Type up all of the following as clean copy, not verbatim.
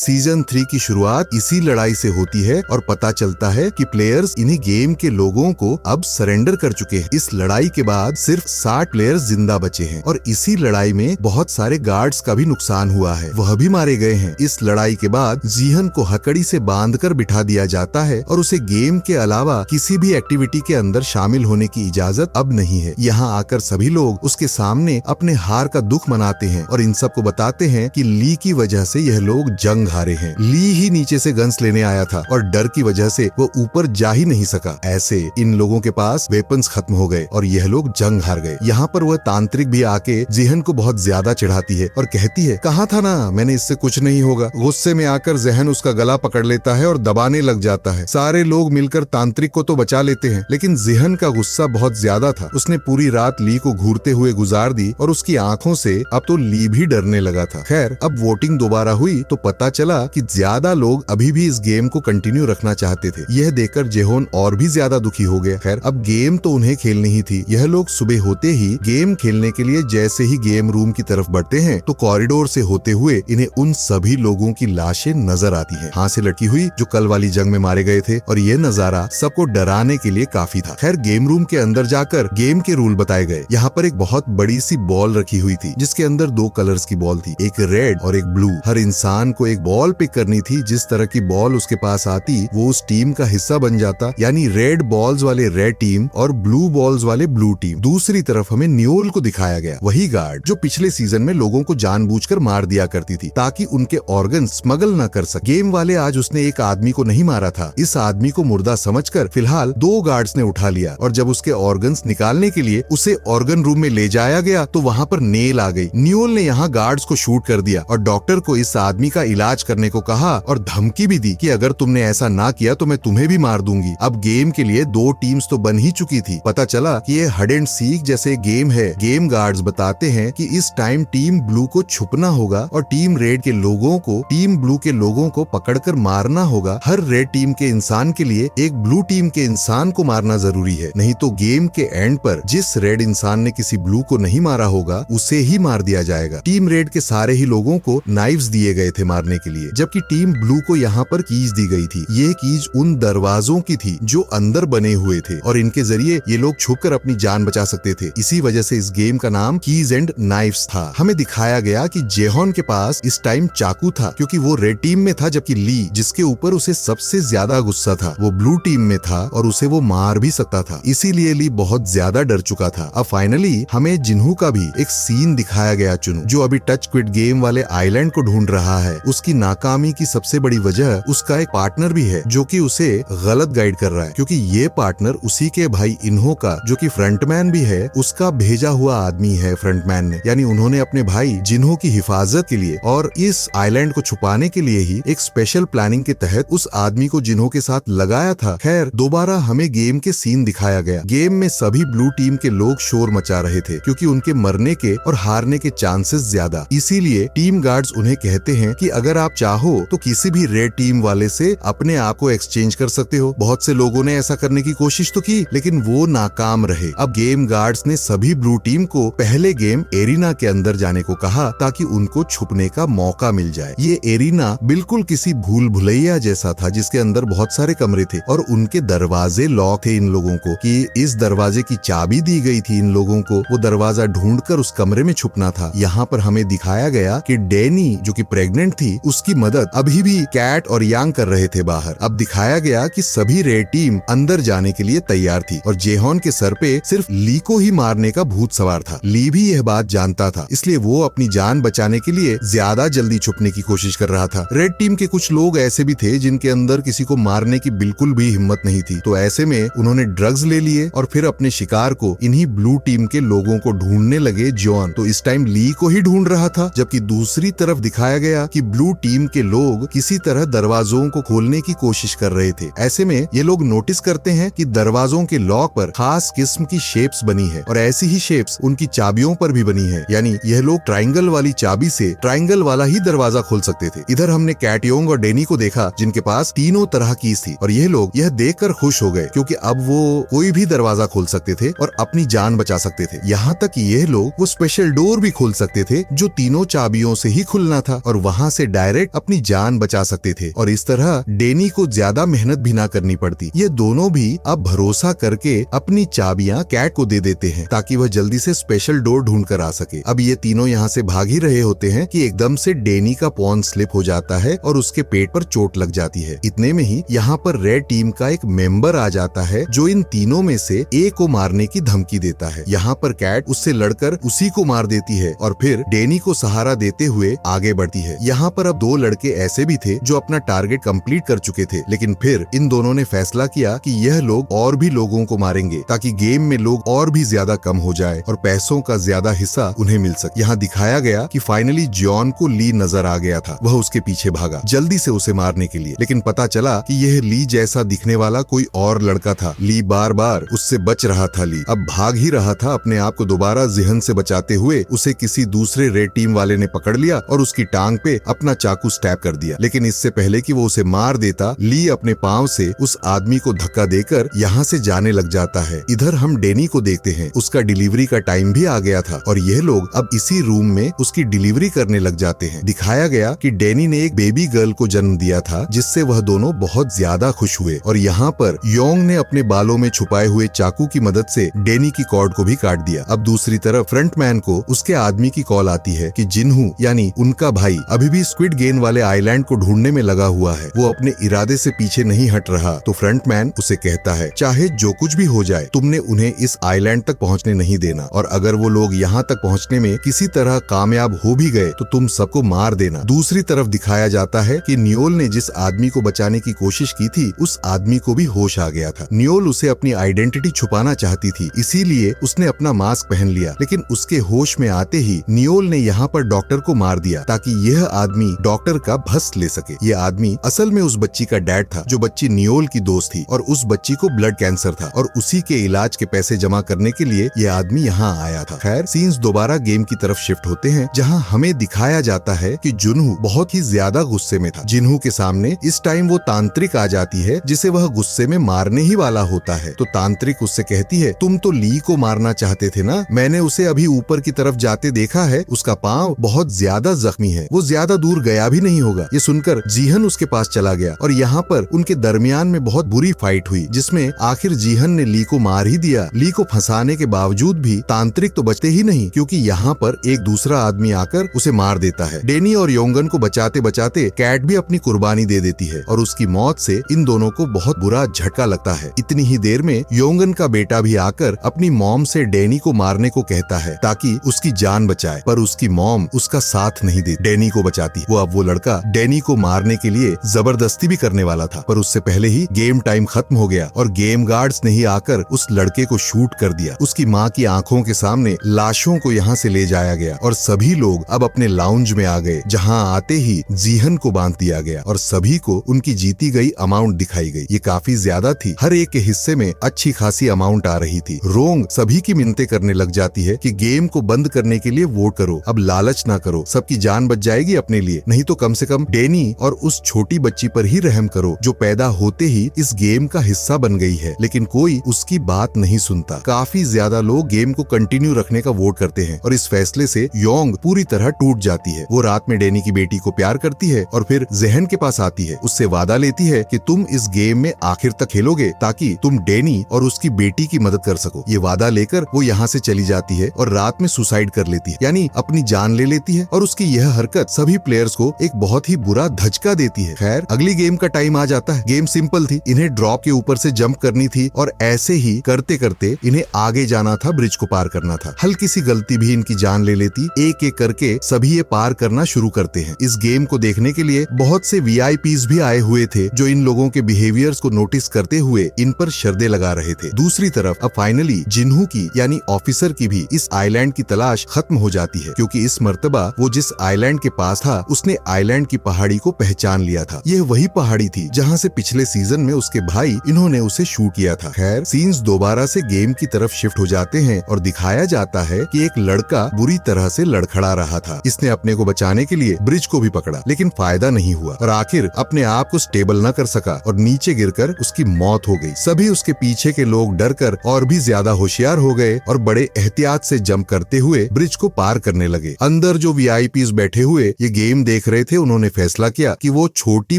Season 3 की शुरुआत इसी लड़ाई से होती है और पता चलता है कि प्लेयर्स इन्हीं गेम के लोगों को अब सरेंडर कर चुके हैं। इस लड़ाई के बाद सिर्फ 60 प्लेयर्स जिंदा बचे हैं और इसी लड़ाई में बहुत सारे गार्ड्स का भी नुकसान हुआ है, वह भी मारे गए हैं। इस लड़ाई के बाद जीहन को हथकड़ी से बांधकर बिठा दिया जाता है और उसे गेम के अलावा किसी भी एक्टिविटी के अंदर शामिल होने की इजाजत अब नहीं है। यहाँ आकर सभी लोग उसके सामने अपने हार का दुख मनाते हैं और इन सबको बताते हैं कि ली की वजह से यह लोग जंग हारे हैं। ली ही नीचे से गन्स लेने आया था और डर की वजह से वो ऊपर जा ही नहीं सका। ऐसे इन लोगों के पास वेपन्स खत्म हो गए और यह लोग जंग हार गए। यहाँ पर वह तांत्रिक भी आके जेहन को बहुत ज्यादा चिढ़ाती है और कहती है, कहा था ना मैंने, इससे कुछ नहीं होगा। गुस्से में आकर जेहन उसका गला पकड़ लेता है और दबाने लग जाता है। सारे लोग मिलकर तांत्रिक को तो बचा लेते हैं, लेकिन जेहन का गुस्सा बहुत ज्यादा था। उसने पूरी रात ली को घूरते हुए गुजार दी और उसकी आंखों से अब तो ली भी डरने लगा था। खैर, अब वोटिंग दोबारा हुई तो पता चला कि ज्यादा लोग अभी भी इस गेम को कंटिन्यू रखना चाहते थे। यह देखकर जेहोन और भी ज्यादा दुखी हो गया। खैर, अब गेम तो उन्हें खेलनी ही थी। यह लोग सुबह होते ही गेम खेलने के लिए जैसे ही गेम रूम की तरफ बढ़ते हैं तो कॉरिडोर से होते हुए इन्हें उन सभी लोगों की लाशें नजर आती हैं, हाथ से लटकी हुई, जो कल वाली जंग में मारे गए थे। और यह नजारा सबको डराने के लिए काफी था। खैर, गेम रूम के अंदर जाकर गेम के रूल बताए गए। यहाँ पर एक बहुत बड़ी सी बॉल रखी हुई थी जिसके अंदर 2 कलर्स की बॉल थी, एक रेड और एक ब्लू। हर इंसान को एक बॉल पिक करनी थी। जिस तरह की बॉल उसके पास आती वो उस टीम का हिस्सा बन जाता, यानी रेड बॉल्स वाले रेड टीम और ब्लू बॉल्स वाले ब्लू टीम। दूसरी तरफ हमें न्योल को दिखाया गया, वही गार्ड जो पिछले सीजन में लोगों को जानबूझकर मार दिया करती थी ताकि उनके ऑर्गन स्मगल न कर सके। गेम वाले आज उसने एक आदमी को नहीं मारा था। इस आदमी को मुर्दा समझकर फिलहाल 2 गार्ड्स ने उठा लिया और जब उसके ऑर्गन्स निकालने के लिए उसे ऑर्गन रूम में ले जाया गया तो वहाँ पर नेल आ गई। न्योल ने यहाँ गार्ड्स को शूट कर दिया और डॉक्टर को इस आदमी का इलाज करने को कहा और धमकी भी दी कि अगर तुमने ऐसा ना किया तो मैं तुम्हें भी मार दूंगी। अब गेम के लिए 2 टीम्स तो बन ही चुकी थी। पता चला कि ये हड एंड सीक जैसे गेम है। गेम गार्ड्स बताते हैं कि इस टाइम टीम ब्लू को छुपना होगा और टीम रेड के लोगों को टीम ब्लू के लोगों को पकड़कर मारना होगा। हर रेड टीम के इंसान के लिए एक ब्लू टीम के इंसान को मारना जरूरी है, नहीं तो गेम के एंड पर जिस रेड इंसान ने किसी ब्लू को नहीं मारा होगा उसे ही मार दिया जाएगा। टीम रेड के सारे ही लोगों को नाइव्स दिए गए थे मारने के लिए, जबकि टीम ब्लू को यहाँ पर कीज दी गई थी। ये कीज उन दरवाजों की थी जो अंदर बने हुए थे और इनके जरिए ये लोग छुपकर अपनी जान बचा सकते थे। इसी वजह से इस गेम का नाम कीज एंड नाइव्स था। हमें दिखाया गया कि जेहॉन के पास इस टाइम चाकू था क्योंकि वो रेड टीम में था, जबकि ली जिसके ऊपर उसे सबसे ज्यादा गुस्सा था वो ब्लू टीम में था और उसे वो मार भी सकता था। इसीलिए ली बहुत ज्यादा डर चुका था। अब फाइनली हमें जिन्हू का भी एक सीन दिखाया गया, चुनू जो अभी टच क्विट गेम वाले आइलैंड को ढूंढ रहा है। उसकी नाकामी की सबसे बड़ी वजह उसका एक पार्टनर भी है जो कि उसे गलत गाइड कर रहा है, क्योंकि ये पार्टनर उसी के भाई इन्हो का, जो कि फ्रंटमैन भी है, उसका भेजा हुआ आदमी है फ्रंटमैन ने। यानी उन्होंने अपने भाई जिन्हो की हिफाजत के लिए और इस आइलैंड को छुपाने के लिए ही एक स्पेशल प्लानिंग के तहत उस आदमी को जिन्हो के साथ लगाया था। खैर, दोबारा हमें गेम के सीन दिखाया गया। गेम में सभी ब्लू टीम के लोग शोर मचा रहे थे क्योंकि उनके मरने के और हारने के चांसेस ज्यादा। इसीलिए टीम गार्ड्स उन्हें कहते हैं कि अगर आप चाहो तो किसी भी रेड टीम वाले से अपने आप को एक्सचेंज कर सकते हो। बहुत से लोगों ने ऐसा करने की कोशिश तो की लेकिन वो नाकाम रहे। अब गेम गार्ड्स ने सभी ब्लू टीम को पहले गेम एरिना के अंदर जाने को कहा ताकि उनको छुपने का मौका मिल जाए। ये एरिना बिल्कुल किसी भूल भुलैया जैसा था जिसके अंदर बहुत सारे कमरे थे और उनके दरवाजे लॉक थे। इन लोगों को कि इस दरवाजे की चाबी दी गई थी इन लोगों को, वो दरवाजा ढूंढकर उस कमरे में छुपना था। यहाँ पर हमें दिखाया गया कि डैनी जो कि प्रेग्नेंट थी उसकी मदद अभी भी कैट और यांग कर रहे थे बाहर। अब दिखाया गया कि सभी रेड टीम अंदर जाने के लिए तैयार थी और जेहॉन के सर पे सिर्फ ली को ही मारने का भूत सवार था। ली भी यह बात जानता था, इसलिए वो अपनी जान बचाने के लिए ज्यादा जल्दी छुपने की कोशिश कर रहा था। रेड टीम के कुछ लोग ऐसे भी थे जिनके अंदर किसी को मारने की बिल्कुल भी हिम्मत नहीं थी, तो ऐसे में उन्होंने ड्रग्स ले लिए और फिर अपने शिकार को इन्हीं ब्लू टीम के लोगों को ढूंढने लगे। जॉन तो इस टाइम ली को ही ढूंढ रहा था, जबकि दूसरी तरफ दिखाया गया कि ब्लू टीम के लोग किसी तरह दरवाजों को खोलने की कोशिश कर रहे थे। ऐसे में ये लोग नोटिस करते हैं कि दरवाजों के लॉक पर खास किस्म की शेप्स बनी है और ऐसी ही शेप्स उनकी चाबियों पर भी बनी है, यानी यह लोग ट्रायंगल वाली चाबी से ट्रायंगल वाला ही दरवाजा खोल सकते थे। इधर हमने कैटयोंग और डेनी को देखा जिनके पास तीनों तरह कीज थी और ये लोग यह देखकर खुश हो गए क्योंकि अब वो कोई भी दरवाजा खोल सकते थे और अपनी जान बचा सकते थे। यहाँ तक ये लोग वो स्पेशल डोर भी खोल सकते थे जो तीनों चाबियों से ही खुलना था और वहाँ से डायरेक्ट डायरेक्ट अपनी जान बचा सकते थे और इस तरह डैनी को ज्यादा मेहनत भी ना करनी पड़ती। ये दोनों भी अब भरोसा करके अपनी चाबियां कैट को दे देते हैं ताकि वह जल्दी से स्पेशल डोर ढूंढ कर आ सके। अब ये तीनों यहाँ से भाग ही रहे होते हैं कि एकदम से डैनी का पॉन स्लिप हो जाता है और उसके पेट पर चोट लग जाती है। इतने में ही यहाँ पर रेड टीम का एक मेंबर आ जाता है जो इन तीनों में से एक को मारने की धमकी देता है। यहाँ पर कैट उससे लड़कर उसी को मार देती है और फिर डैनी को सहारा देते हुए आगे बढ़ती है। यहाँ पर अब दो लड़के ऐसे भी थे जो अपना टारगेट कंप्लीट कर चुके थे, लेकिन फिर इन दोनों ने फैसला किया कि यह लोग और भी लोगों को मारेंगे ताकि गेम में लोग और भी ज्यादा कम हो जाए और पैसों का ज्यादा हिस्सा उन्हें मिल सके। यहाँ दिखाया गया कि फाइनली जॉन को ली नजर आ गया था। वह उसके पीछे भागा जल्दी से उसे मारने के लिए, लेकिन पता चला कि यह ली जैसा दिखने वाला कोई और लड़का था। ली बार बार उससे बच रहा था। ली अब भाग ही रहा था। अपने आप को दोबारा जहन से बचाते हुए उसे किसी दूसरे रेड टीम वाले ने पकड़ लिया और उसकी टांग पे अपना चाकू स्टैब कर दिया। लेकिन इससे पहले कि वो उसे मार देता, ली अपने पांव से उस आदमी को धक्का देकर यहाँ से जाने लग जाता है। इधर हम डैनी को देखते हैं। उसका डिलीवरी का टाइम भी आ गया था और यह लोग अब इसी रूम में उसकी डिलीवरी करने लग जाते हैं। दिखाया गया कि डैनी ने एक बेबी गर्ल को जन्म दिया था जिससे वह दोनों बहुत ज्यादा खुश हुए और यहाँ पर योंग ने अपने बालों में छुपाए हुए चाकू की मदद से डैनी की कॉर्ड को भी काट दिया। अब दूसरी तरफ फ्रंटमैन को उसके आदमी की कॉल आती है कि जिन्हू यानी उनका भाई अभी भी स्क्विड गेम वाले आइलैंड को ढूंढने में लगा हुआ है। वो अपने इरादे से पीछे नहीं हट रहा। तो फ्रंटमैन उसे कहता है चाहे जो कुछ भी हो जाए तुमने उन्हें इस आइलैंड तक पहुंचने नहीं देना और अगर वो लोग यहाँ तक पहुंचने में किसी तरह कामयाब हो भी गए तो तुम सबको मार देना। दूसरी तरफ दिखाया जाता है कि नियोल ने जिस आदमी को बचाने की कोशिश की थी उस आदमी को भी होश आ गया था। नियोल उसे अपनी आइडेंटिटी छुपाना चाहती थी, इसीलिए उसने अपना मास्क पहन लिया, लेकिन उसके होश में आते ही नियोल ने यहाँ पर डॉक्टर को मार दिया ताकि यह आदमी डॉक्टर का भस्म ले सके। यह आदमी असल में उस बच्ची का डैड था जो बच्ची नियोल की दोस्त थी और उस बच्ची को ब्लड कैंसर था और उसी के इलाज के पैसे जमा करने के लिए यह आदमी यहाँ आया था। खैर सीन्स दोबारा गेम की तरफ शिफ्ट होते हैं जहाँ हमें दिखाया जाता है कि जुनहू बहुत ही ज्यादा गुस्से में था। जिन्हू के सामने इस टाइम वो तांत्रिक आ जाती है जिसे वह गुस्से में मारने ही वाला होता है। तो तांत्रिक उससे कहती है तुम तो ली को मारना चाहते थे ना, मैंने उसे अभी ऊपर की तरफ जाते देखा है, उसका पांव बहुत ज्यादा जख्मी है, वो ज्यादा दूर गया भी नहीं होगा। ये सुनकर जीहन उसके पास चला गया और यहाँ पर उनके दरमियान में बहुत बुरी फाइट हुई जिसमें आखिर जीहन ने ली को मार ही दिया। ली को फंसाने के बावजूद भी तांत्रिक तो बचते ही नहीं क्योंकि यहाँ पर एक दूसरा आदमी आकर उसे मार देता है। डैनी और योंगन को बचाते बचाते कैट भी अपनी कुर्बानी दे देती है और उसकी मौत से इन दोनों को बहुत बुरा झटका लगता है। इतनी ही देर में योंगन का बेटा भी आकर अपनी मॉम से डैनी को मारने को कहता है ताकि उसकी जान बचाए, पर उसकी मॉम उसका साथ नहीं देती, डैनी को बचाती। वो लड़का डैनी को मारने के लिए जबरदस्ती भी करने वाला था, पर उससे पहले ही गेम टाइम खत्म हो गया और गेम गार्ड्स ने ही आकर उस लड़के को शूट कर दिया। उसकी माँ की आंखों के सामने लाशों को यहाँ से ले जाया गया और सभी लोग अब अपने लाउंज में आ गए जहाँ आते ही जीहन को बांध दिया गया और सभी को उनकी जीती गई अमाउंट दिखाई गई। ये काफी ज्यादा थी, हर एक के हिस्से में अच्छी खासी अमाउंट आ रही थी। रोंग सभी की मिन्नतें करने लग जाती है कि गेम को बंद करने के लिए वोट करो, अब लालच ना करो, सबकी जान बच जाएगी अपने लिए, नहीं तो कम से कम डैनी और उस छोटी बच्ची पर ही रहम करो जो पैदा होते ही इस गेम का हिस्सा बन गई है। लेकिन कोई उसकी बात नहीं सुनता। काफी ज्यादा लोग गेम को कंटिन्यू रखने का वोट करते हैं और इस फैसले से योंग पूरी तरह टूट जाती है। वो रात में डैनी की बेटी को प्यार करती है और फिर जहन के पास आती है, उससे वादा लेती है कि तुम इस गेम में आखिर तक खेलोगे ताकि तुम डैनी और उसकी बेटी की मदद कर सको। ये वादा लेकर वो यहाँ से चली जाती है और रात में सुसाइड कर लेती है, यानी अपनी जान ले लेती है और उसकी यह हरकत सभी प्लेयर्स को एक बहुत ही बुरा धचका देती है। खैर अगली गेम का टाइम आ जाता है। गेम सिंपल थी, इन्हें ड्रॉप के ऊपर से जंप करनी थी और ऐसे ही करते करते इन्हें आगे जाना था, ब्रिज को पार करना था। हल्की सी गलती भी इनकी जान ले लेती। एक एक करके सभी ये पार करना शुरू करते हैं। इस गेम को देखने के लिए बहुत से VIPs भी आए हुए थे जो इन लोगों के बिहेवियर्स को नोटिस करते हुए इन पर शर्तें लगा रहे थे। दूसरी तरफ अब फाइनली जिन्हू की यानी ऑफिसर की भी इस आइलैंड की तलाश खत्म हो जाती है क्योंकि इस मर्तबा वो जिस आइलैंड के पास था उसने आइलैंड की पहाड़ी को पहचान लिया था। यह वही पहाड़ी थी जहाँ से पिछले सीजन में उसके भाई इन्होंने उसे शूट किया था। खैर सीन्स दोबारा से गेम की तरफ शिफ्ट हो जाते हैं और दिखाया जाता है कि एक लड़का बुरी तरह से लड़खड़ा रहा था। इसने अपने को बचाने के लिए ब्रिज को भी पकड़ा लेकिन फायदा नहीं हुआ और आखिर अपने आप को स्टेबल न कर सका और नीचे गिरकर उसकी मौत हो गई। सभी उसके पीछे के लोग डरकर और भी ज्यादा होशियार हो गए और बड़े एहतियात से जंप करते हुए ब्रिज को पार करने लगे। अंदर जो VIPs बैठे हुए ये गेम देख देख रहे थे उन्होंने फैसला किया कि वो छोटी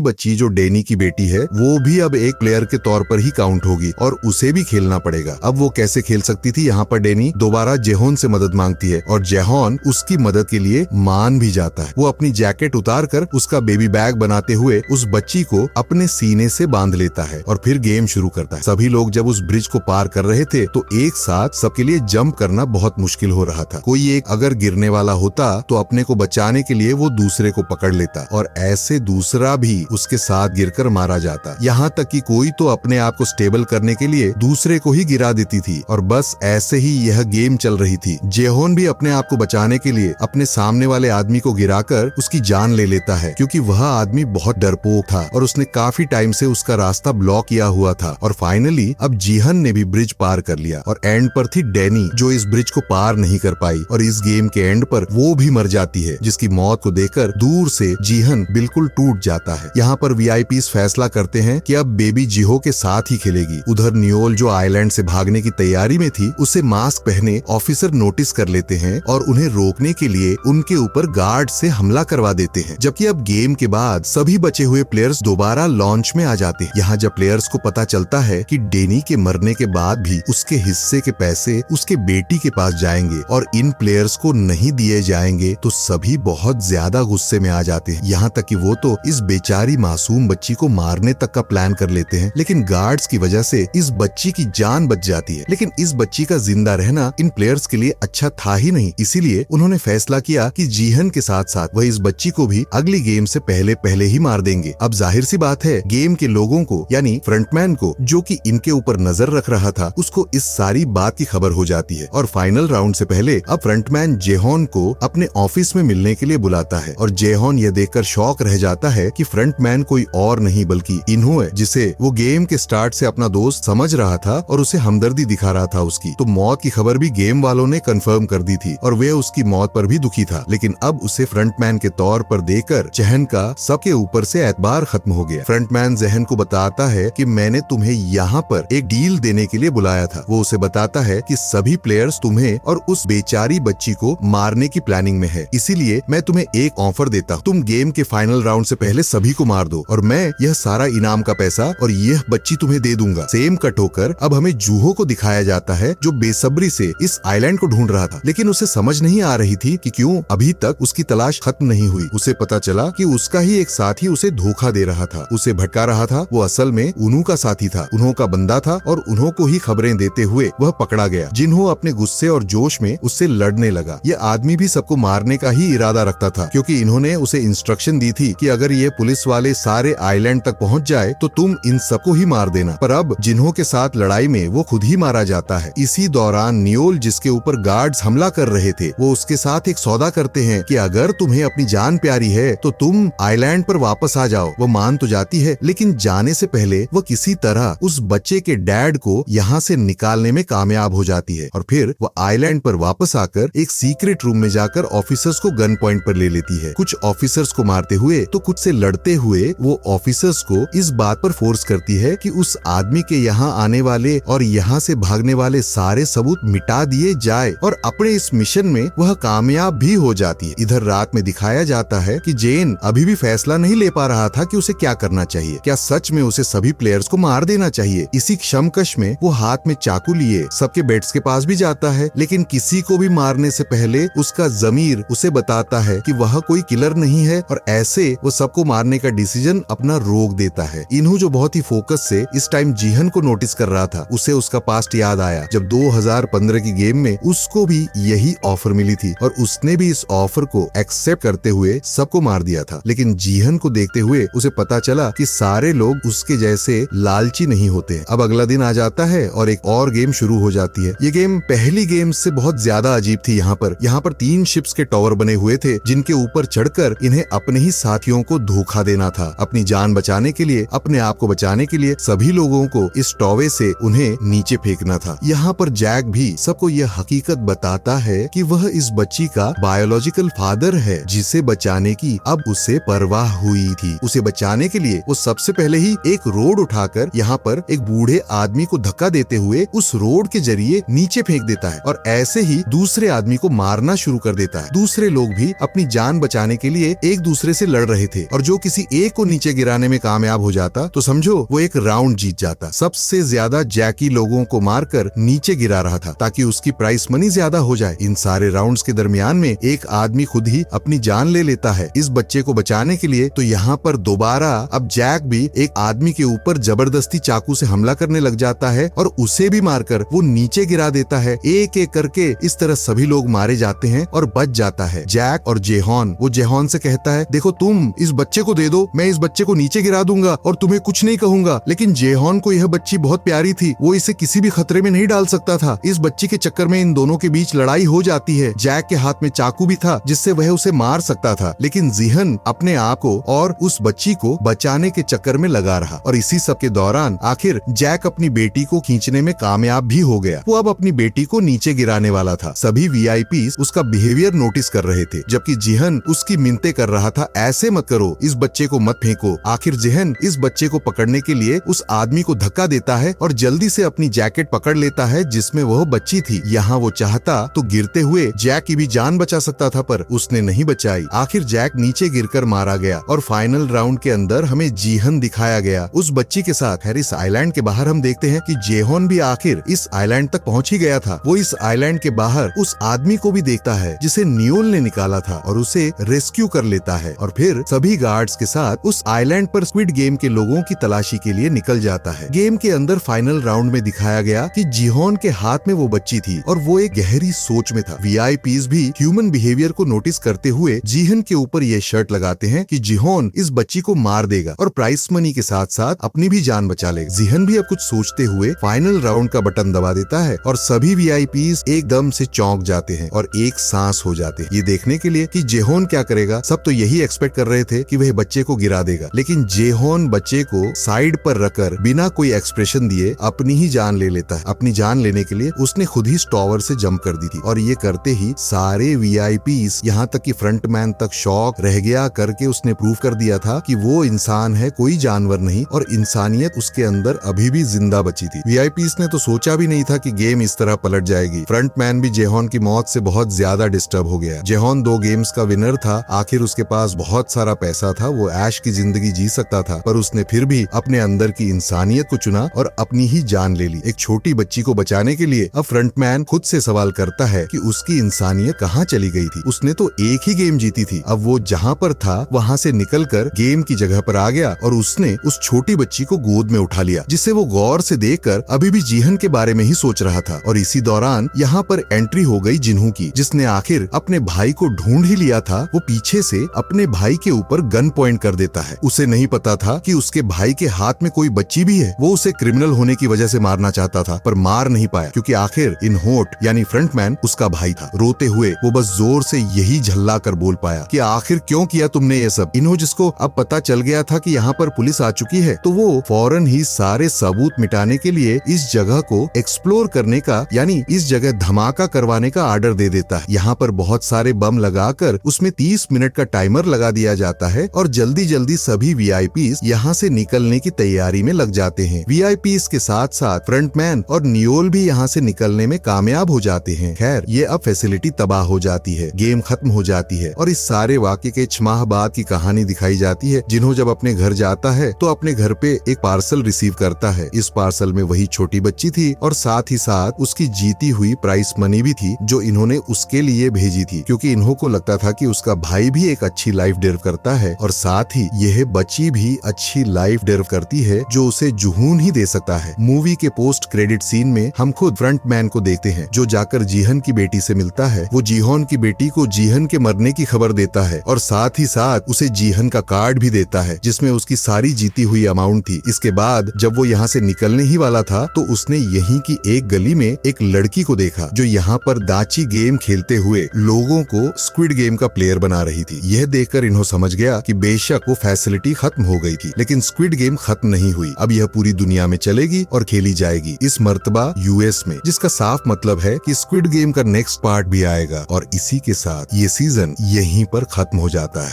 बच्ची जो डेनी की बेटी है वो भी अब एक प्लेयर के तौर पर ही काउंट होगी और उसे भी खेलना पड़ेगा। अब वो कैसे खेल सकती थी, यहाँ पर डेनी दोबारा जेहोन से मदद मांगती है और जेहोन उसकी मदद के लिए मान भी जाता है। वो अपनी जैकेट उतार कर उसका बेबी बैग बनाते हुए उस बच्ची को अपने सीने से बांध लेता है और फिर गेम शुरू करता है। सभी लोग जब उस ब्रिज को पार कर रहे थे तो एक साथ सबके लिए जंप करना बहुत मुश्किल हो रहा था। कोई एक अगर गिरने वाला होता तो अपने को बचाने के लिए वो दूसरे को पकड़ लेता और ऐसे दूसरा भी उसके साथ गिरकर मारा जाता। यहाँ तक कि कोई तो अपने आप को स्टेबल करने के लिए दूसरे को ही गिरा देती थी और बस ऐसे ही यह गेम चल रही थी। जेहोन भी अपने आप को बचाने के लिए अपने सामने वाले आदमी को गिराकर उसकी जान ले लेता है क्योंकि वह आदमी बहुत डरपोक था और उसने काफी टाइम से उसका रास्ता ब्लॉक किया हुआ था। और फाइनली अब जीहन ने भी ब्रिज पार कर लिया और एंड पर थी डेनी जो इस ब्रिज को पार नहीं कर पाई और इस गेम के एंड पर वो भी मर जाती है, जिसकी मौत को देखकर दूर से जीहन बिल्कुल टूट जाता है। यहाँ पर वीआईपीस फैसला करते हैं कि अब बेबी जिहो के साथ ही खेलेगी। उधर नियोल जो आइलैंड से भागने की तैयारी में थी उसे मास्क पहने ऑफिसर नोटिस कर लेते हैं और उन्हें रोकने के लिए उनके ऊपर गार्ड से हमला करवा देते हैं। जबकि अब गेम के बाद सभी बचे हुए प्लेयर्स दोबारा लॉन्च में आ जाते हैं। यहाँ जब प्लेयर्स को पता चलता है कि डेनी के मरने के बाद भी उसके हिस्से के पैसे उसके बेटी के पास जाएंगे और इन प्लेयर्स को नहीं दिए जाएंगे तो सभी बहुत ज्यादा गुस्से में आ जाते हैं। यहाँ तक कि वो तो इस बेचारी मासूम बच्ची को मारने तक का प्लान कर लेते हैं, लेकिन गार्ड्स की वजह से इस बच्ची की जान बच जाती है। लेकिन इस बच्ची का जिंदा रहना इन प्लेयर्स के लिए अच्छा था ही नहीं, इसीलिए उन्होंने फैसला किया कि जीहन के साथ साथ वह इस बच्ची को भी अगली गेम से पहले ही मार देंगे। अब जाहिर सी बात है गेम के लोगों को यानी फ्रंटमैन को जो कि इनके ऊपर नजर रख रहा था उसको इस सारी बात की खबर हो जाती है और फाइनल राउंड से पहले अब फ्रंटमैन जेहोन को अपने ऑफिस में मिलने के लिए बुलाता है और जेहोन यह देखकर शॉक रह जाता है कि फ्रंटमैन कोई और नहीं बल्कि इन्हो है, जिसे वो गेम के स्टार्ट से अपना दोस्त समझ रहा था और उसे हमदर्दी दिखा रहा था उसकी। तो मौत की खबर भी गेम वालों ने कंफर्म कर दी थी और वे उसकी मौत पर भी दुखी था, लेकिन अब उसे फ्रंटमैन के तौर पर देकर जहन का सबके ऊपर से एतबार खत्म हो गया। फ्रंटमैन जहन को बताता है कि मैंने तुम्हें यहाँ पर एक डील देने के लिए बुलाया था। वो उसे बताता है कि सभी प्लेयर्स तुम्हें और उस बेचारी बच्ची को मारने की प्लानिंग में है, इसीलिए मैं तुम्हें एक ऑफर देता हूँ, तुम गेम के फाइनल राउंड से पहले सभी को मार दो और मैं यह सारा इनाम का पैसा और यह बच्ची तुम्हें दे दूंगा। सेम कट होकर अब हमें जूहो को दिखाया जाता है जो बेसब्री से इस आइलैंड को ढूंढ रहा था, लेकिन उसे समझ नहीं आ रही थी कि क्यों अभी तक उसकी तलाश खत्म नहीं हुई। उसे पता चला कि उसका ही एक साथी उसे धोखा दे रहा था, उसे भटका रहा था। वो असल में उन्हों का साथी था, उन्हों का बंदा था और उन्हों को ही खबरें देते हुए वह पकड़ा गया। जिन्हों अपने गुस्से और जोश में उससे लड़ने लगा। यह आदमी भी सबको मारने का ही इरादा रखता था क्योंकि इन्होंने उसे इंस्ट्रक्शन दी थी कि अगर ये पुलिस वाले सारे आइलैंड तक पहुंच जाए तो तुम इन सबको ही मार देना। पर अब जिन्हों के साथ लड़ाई में वो खुद ही मारा जाता है। इसी दौरान नियोल जिसके ऊपर गार्ड्स हमला कर रहे थे वो उसके साथ एक सौदा करते हैं कि अगर तुम्हें अपनी जान प्यारी है तो तुम आइलैंड पर वापस आ जाओ। वो मान तो जाती है लेकिन जाने से पहले वो किसी तरह उस बच्चे के डैड को यहाँ से निकालने में कामयाब हो जाती है और फिर वो आइलैंड पर वापस आकर एक सीक्रेट रूम में जाकर ऑफिसर्स को गन पॉइंट पर ले लेती है। कुछ ऑफिसर्स को मारते हुए तो कुछ से लड़ते हुए वो ऑफिसर्स को इस बात पर फोर्स करती है कि उस आदमी के यहाँ आने वाले और यहाँ से भागने वाले सारे सबूत मिटा दिए जाए और अपने इस मिशन में वह कामयाब भी हो जाती है। इधर रात में दिखाया जाता है कि जेन अभी भी फैसला नहीं ले पा रहा था कि उसे क्या करना चाहिए। क्या सच में उसे सभी प्लेयर्स को मार देना चाहिए? इसी क्षमकश में वो हाथ में चाकू लिए सबके बेड्स के पास भी जाता है, लेकिन किसी को भी मारने से पहले उसका जमीर उसे बताता है कि वह कोई किलर नहीं है और ऐसे वो सबको मारने का डिसीजन अपना रोक देता है। इन्हों जो बहुत ही फोकस से इस टाइम जीहन को नोटिस कर रहा था, उसे उसका पास्ट याद आया जब 2015 की गेम में उसको भी यही ऑफर मिली थी और उसने भी इस ऑफर को एक्सेप्ट करते हुए सबको मार दिया था। लेकिन जीहन को देखते हुए उसे पता चला कि सारे लोग उसके जैसे लालची नहीं होते। अब अगला दिन आ जाता है और एक और गेम शुरू हो जाती है। ये गेम पहली गेम से बहुत ज्यादा अजीब थी। यहाँ पर 3 शिप्स के टावर बने हुए थे जिनके ऊपर चढ़कर इन्हें अपने ही साथियों को धोखा देना था। अपनी जान बचाने के लिए, अपने आप को बचाने के लिए सभी लोगों को इस टॉवे से उन्हें नीचे फेंकना था। यहाँ पर जैक भी सबको यह हकीकत बताता है कि वह इस बच्ची का बायोलॉजिकल फादर है जिसे बचाने की अब उसे परवाह हुई थी। उसे बचाने के लिए वो सबसे पहले ही एक रोड उठाकर यहाँ पर एक बूढ़े आदमी को धक्का देते हुए उस रोड के जरिए नीचे फेंक देता है और ऐसे ही दूसरे आदमी को मारना शुरू कर देता है। दूसरे लोग भी अपनी जान बचाने के लिए एक दूसरे से लड़ रहे थे और जो किसी एक को नीचे गिराने में कामयाब हो जाता तो समझो वो एक राउंड जीत जाता। सबसे ज्यादा जैकी लोगों को मारकर नीचे गिरा रहा था ताकि उसकी प्राइस मनी ज्यादा हो जाए। इन सारे राउंड्स के दरमियान में एक आदमी खुद ही अपनी जान ले लेता है इस बच्चे को बचाने के लिए। तो यहाँ पर दोबारा अब जैक भी एक आदमी के ऊपर जबरदस्ती चाकू से हमला करने लग जाता है और उसे भी मारकर वो नीचे गिरा देता है। एक एक करके इस तरह सभी लोग मारे जाते हैं और बच जाता है जैक और जेहॉन। वो जेहॉन से कहता है देखो तुम इस बच्चे को दे दो, मैं इस बच्चे को नीचे गिरा दूंगा और तुम्हें कुछ नहीं कहूंगा। लेकिन जेहॉन को यह बच्ची बहुत प्यारी थी, वो इसे किसी भी खतरे में नहीं डाल सकता था। इस बच्ची के चक्कर में इन दोनों के बीच लड़ाई हो जाती है। जैक के हाथ में चाकू भी था जिससे वह उसे मार सकता था, लेकिन जिहन अपने आप को और उस बच्ची को बचाने के चक्कर में लगा रहा और इसी सब के दौरान आखिर जैक अपनी बेटी को खींचने में कामयाब भी हो गया। वो अब अपनी बेटी को नीचे गिराने वाला था। सभी वीआईपीज उसका बिहेवियर नोटिस कर रहे थे जबकि जिहन उसकी मिन्नतें कर रहा था, ऐसे मत करो, इस बच्चे को मत फेंको। आखिर जिहन इस बच्चे को पकड़ने के लिए उस आदमी को धक्का देता है और जल्दी से अपनी जैकेट पकड़ लेता है जिसमें वह बच्ची थी। यहाँ वो चाहता तो गिरते हुए जैक की भी जान बचा सकता था पर उसने नहीं बचाई। आखिर जैक नीचे गिरकर मारा गया और फाइनल राउंड के अंदर हमें जिहन दिखाया गया उस बच्ची के साथ। हैरिस आइलैंड के बाहर हम देखते हैं कि जेहॉन भी आखिर इस आइलैंड तक पहुंच ही गया था। वो इस आइलैंड के बाहर उस आदमी को भी देखता है जिसे नियोल ने निकाला था और उसे रेस्क्यू कर लेता है और फिर सभी गार्ड्स के साथ उस आइलैंड पर स्क्विड गेम के लोगों की तलाशी के लिए निकल जाता है। गेम के अंदर फाइनल राउंड में दिखाया गया कि जिहॉन के हाथ में वो बच्ची थी और वो एक गहरी सोच में था। वीआईपीज भी ह्यूमन बिहेवियर को नोटिस करते हुए जिहन के ऊपर ये शर्त लगाते हैं कि जिहॉन इस बच्ची को मार देगा और प्राइस मनी के साथ साथ अपनी भी जान बचा लेगा। जिहन भी अब कुछ सोचते हुए फाइनल राउंड का बटन दबा देता है और सभी वीआईपीज एकदम से चौंक जाते हैं और एक सांस हो जाते हैं ये देखने के लिए कि जेहॉन क्या करेगा। सब तो यही एक्सपेक्ट कर रहे थे कि वह बच्चे को गिरा देगा, लेकिन जेहॉन बच्चे को साइड पर रखकर बिना कोई एक्सप्रेशन दिए अपनी ही जान ले लेता है। अपनी जान लेने के लिए उसने खुद ही टॉवर से जंप कर दी थी और ये करते ही सारे वीआईपीज यहाँ तक कि फ्रंटमैन तक शॉक रह गया करके उसने प्रूव कर दिया था कि वो इंसान है, कोई जानवर नहीं, और इंसानियत उसके अंदर अभी भी जिंदा बची थी। वीआईपीज ने तो सोचा भी नहीं था कि गेम इस तरह पलट जाएगी। फ्रंटमैन भी जेहॉन की मौत से बहुत ज्यादा डिस्टर्ब हो गया। जेहॉन 2 गेम्स का विनर था, आखिर उसके पास बहुत सारा पैसा था, वो ऐश की जिंदगी जी सकता था, पर उसने फिर भी अपने अंदर की इंसानियत को चुना और अपनी ही जान ले ली। एक छोटी बच्ची को बचाने के लिए अब फ्रंटमैन खुद से सवाल करता है कि उसकी इंसानियत कहाँ चली गई थी। उसने तो एक ही गेम जीती थी, अब वो जहाँ पर था वहाँ से निकलकर गेम की जगह पर आ गया और उसने उस छोटी बच्ची को गोद में उठा लिया, जिसे वो गौर से देखकर अभी भी जिहन के बारे में ही सोच रहा था। और इसी दौरान यहाँ पर एंट्री हो गई जिन्हू की, जिसने आखिर अपने भाई को ढूंढ ही लिया था। वो पीछे से अपने भाई के ऊपर गन पॉइंट कर देता है। उसे नहीं पता था कि उसके भाई के हाथ में कोई बच्ची भी है। वो उसे क्रिमिनल होने की वजह से मारना चाहता था पर मार नहीं पाया क्योंकि आखिर इनहोट यानी फ्रंटमैन उसका भाई था। रोते हुए वो बस जोर से यही झल्ला कर बोल पाया कि आखिर क्यों किया तुमने ये सब। इन्हो जिसको अब पता चल गया था कि यहाँ पर पुलिस आ चुकी है, तो वो फौरन ही सारे सबूत मिटाने के लिए इस जगह को एक्सप्लोर करने का यानी इस जगह धमाका करवाने का आर्डर दे देता है। यहाँ पर बहुत सारे बम लगाकर उसमें 30 मिनट का टाइमर लगा दिया जाता है और जल्दी जल्दी सभी वीआईपीज यहाँ से निकलने की तैयारी में लग जाते हैं। वीआईपीज के साथ साथ फ्रंटमैन और नियोल भी यहाँ से निकलने में कामयाब हो जाते हैं। खैर ये अब फैसिलिटी तबाह हो जाती है, गेम खत्म हो जाती है और इस सारे वाक्य के 6 माह बाद की कहानी दिखाई जाती है। जिन्हों जब अपने घर जाता है तो अपने घर पे एक पार्सल रिसीव करता है। इस पार्सल में वही छोटी बच्ची थी और साथ ही साथ उसकी जीती हुई प्राइस मनी भी थी जो इन्होंने उसके लिए भेजी थी, क्योंकि इन्हों को लगता था कि उसका भाई भी एक अच्छी लाइफ डिजर्व करता है और साथ ही यह बच्ची भी अच्छी लाइफ डिजर्व करती है जो उसे जुनून ही दे सकता है। मूवी के पोस्ट क्रेडिट सीन में हम खुद फ्रंटमैन को देखते हैं जो जाकर जीहन की बेटी से मिलता है। वो जीहन की बेटी को जीहन के मरने की खबर देता है और साथ ही साथ उसे जीहन का कार्ड भी देता है जिसमें उसकी सारी जीती हुई अमाउंट थी। इसके बाद जब वो यहाँ से निकलने ही वाला था तो उसने यहीं की एक गली में एक लड़की को देखा जो यहाँ पर दाची गेम खेलते हुए लोगों को स्क्विड गेम का प्लेयर बना रही थी। यह देखकर इन्हों समझ गया कि बेशक वो फैसिलिटी खत्म हो गई थी, लेकिन स्क्विड गेम खत्म नहीं हुई। अब यह पूरी दुनिया में चलेगी और खेली जाएगी, इस मर्तबा यूएस में, जिसका साफ मतलब है कि स्क्विड गेम का नेक्स्ट पार्ट भी आएगा। और इसी के साथ ये सीजन यहीं पर खत्म हो जाता है।